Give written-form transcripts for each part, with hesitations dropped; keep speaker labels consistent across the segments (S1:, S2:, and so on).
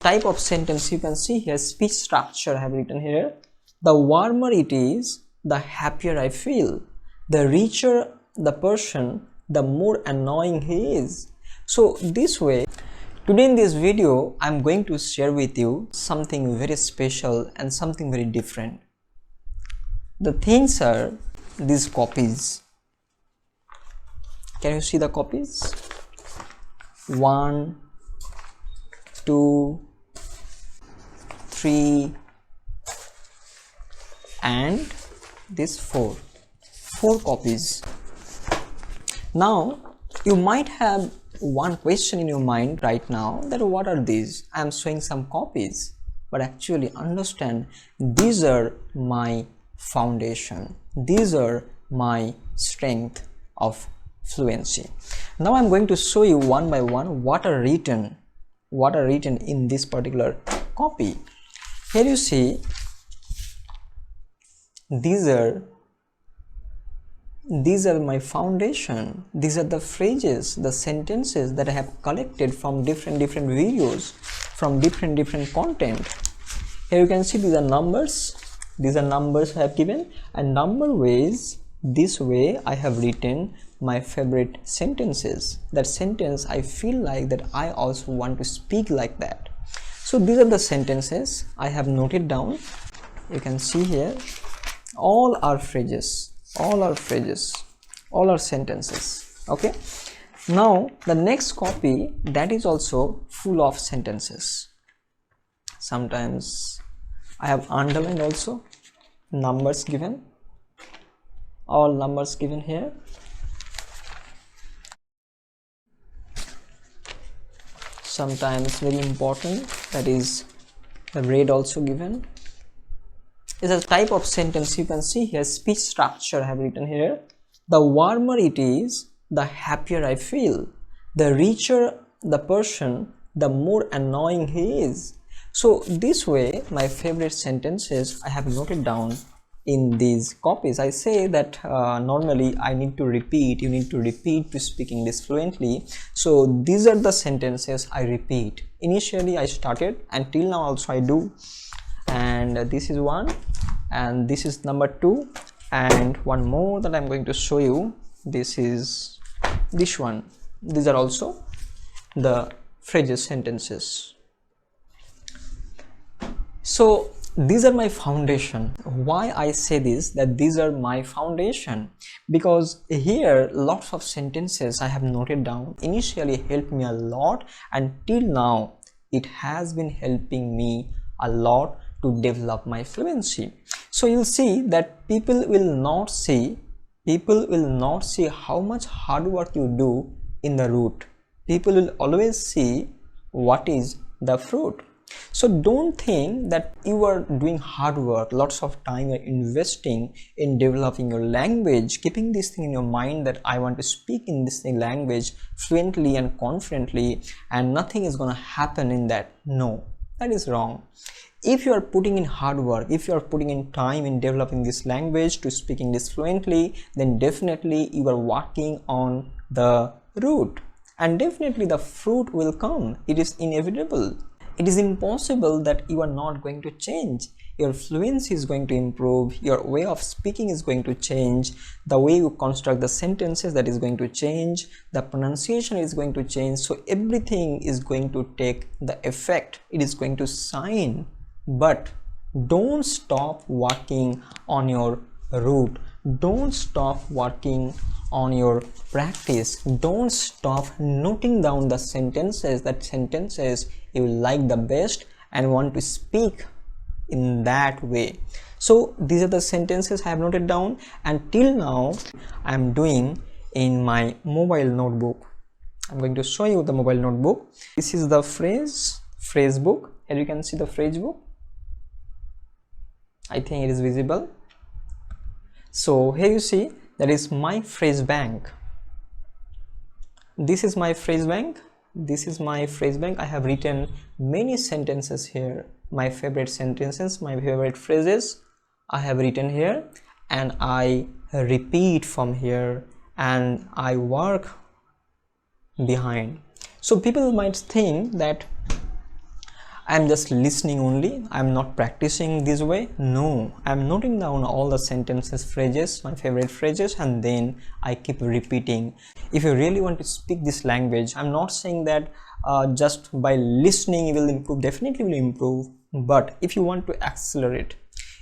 S1: type of sentence you can see here, speech structure I have written here. The warmer it is, the happier I feel. The richer the person, the more annoying he is. So this way, today in this video, I'm going to share with you something very special and something very different. The things are these copies. Can you see the copies? 1, 2, 3 and this 4 copies. Now you might have one question in your mind right now, that what are these? I am showing some copies, but actually understand, these are my foundation, these are my strength of fluency. Now I'm going to show you one by one what are written in this particular copy. Here you see, these are my foundation. These are the phrases, the sentences that I have collected from different videos, from different content. Here you can see these are numbers. These are numbers I have given, and number ways, this way I have written my favorite sentences. That sentence I feel like that I also want to speak like that. So these are the sentences I have noted down. You can see here, all are phrases, all are sentences. Okay, now the next copy, that is also full of sentences. Sometimes I have underlined also, numbers given, all numbers given here. Sometimes very important, that is the red also given. Is a type of sentence you can see here, speech structure I have written here. The warmer it is, the happier I feel. The richer the person, the more annoying he is. So this way my favorite sentences I have noted down in these copies. I say that normally I need to repeat, you need to repeat to speak English fluently. So these are the sentences I repeat. Initially I started, and till now also I do. And this is one, and this is number 2, and one more that I'm going to show you. This is this one. These are also the phrases, sentences. So these are my foundation. Why I say this, that these are my foundation? Because here lots of sentences I have noted down initially helped me a lot, and till now it has been helping me a lot to develop my fluency. So you'll see that people will not see how much hard work you do in the root. People will always see what is the fruit. So don't think that you are doing hard work, lots of time you're investing in developing your language, keeping this thing in your mind that I want to speak in this language fluently and confidently, and nothing is going to happen in that. No, that is wrong. If you are putting in hard work, if you are putting in time in developing this language to speaking this fluently, then definitely you are working on the root, and definitely the fruit will come. It is inevitable. It is impossible that you are not going to change. Your fluency is going to improve, your way of speaking is going to change, the way you construct the sentences, that is going to change, the pronunciation is going to change. So everything is going to take the effect, it is going to shine. But don't stop working on your root, don't stop working on your practice, don't stop noting down the sentences, that sentences you like the best and want to speak in that way. So these are the sentences I have noted down, and till now I am doing in my mobile notebook. I'm going to show you the mobile notebook. This is the phrase book. Here you can see the phrase book. I think it is visible. So here you see, that is my phrase bank. This is my phrase bank. This is my phrase bank. I have written many sentences here, my favorite sentences, my favorite phrases I have written here, and I repeat from here and I work behind. So people might think that I'm just listening only, I'm not practicing this way. No, I'm noting down all the sentences, phrases, my favorite phrases, and then I keep repeating. If you really want to speak this language, I'm not saying that just by listening you will improve. Definitely will improve, but if you want to accelerate,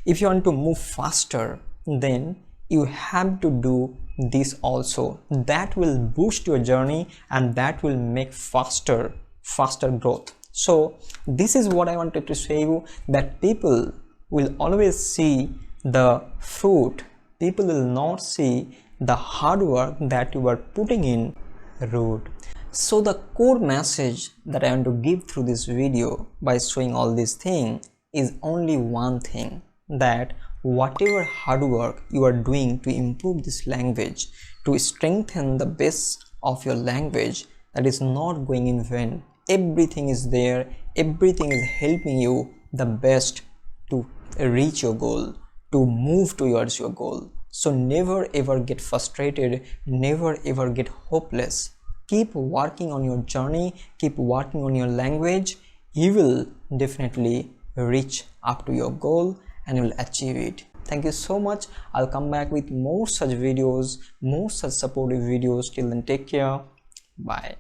S1: if you want to move faster, then you have to do this also. That will boost your journey and that will make faster growth. So this is what I wanted to say you, that people will always see the fruit. People will not see the hard work that you are putting in root. So the core message that I want to give through this video by showing all these things is only one thing, that whatever hard work you are doing to improve this language, to strengthen the base of your language, that is not going in vain. Everything is there, everything is helping you the best to reach your goal, to move towards your goal. So never ever get frustrated, never ever get hopeless. Keep working on your journey, keep working on your language. You will definitely reach up to your goal and you will achieve it. Thank you so much. I'll come back with more such videos, more such supportive videos. Till then, take care. Bye.